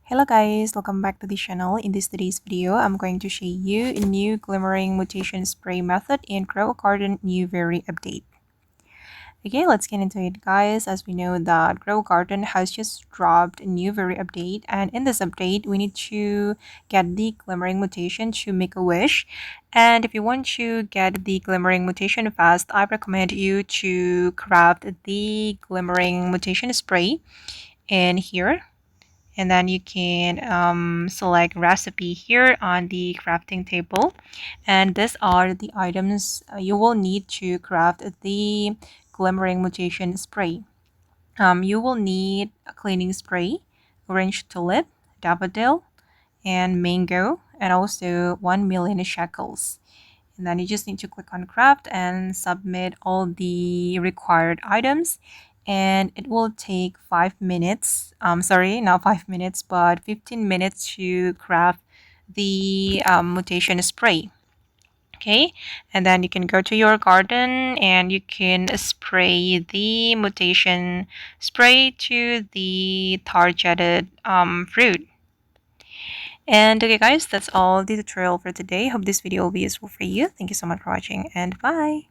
Hello guys, welcome back to the channel. In today's video, I'm going to show you a new Glimmering Mutation spray method in Grow a Garden new very update. Okay, let's get into it guys. As we know that Grow a Garden has just dropped a new very update, and in this update, we need to get the Glimmering Mutation to make a wish. And if you want to get the Glimmering Mutation fast, I recommend you to craft the Glimmering Mutation spray in here, and then you can select recipe here on the crafting table, and these are the items you will need to craft the Glimmering Mutation spray. You will need a cleaning spray, orange tulip, daffodil, and mango, and also 1 million shekels. And then you just need to click on craft and submit all the required items, and it will take 5 minutes, sorry, not 5 minutes but 15 minutes to craft the mutation spray. Okay, and then you can go to your garden and you can spray the mutation spray to the targeted fruit. And okay guys, that's all the tutorial for today. Hope this video will be useful for you. Thank you so much for watching, and bye.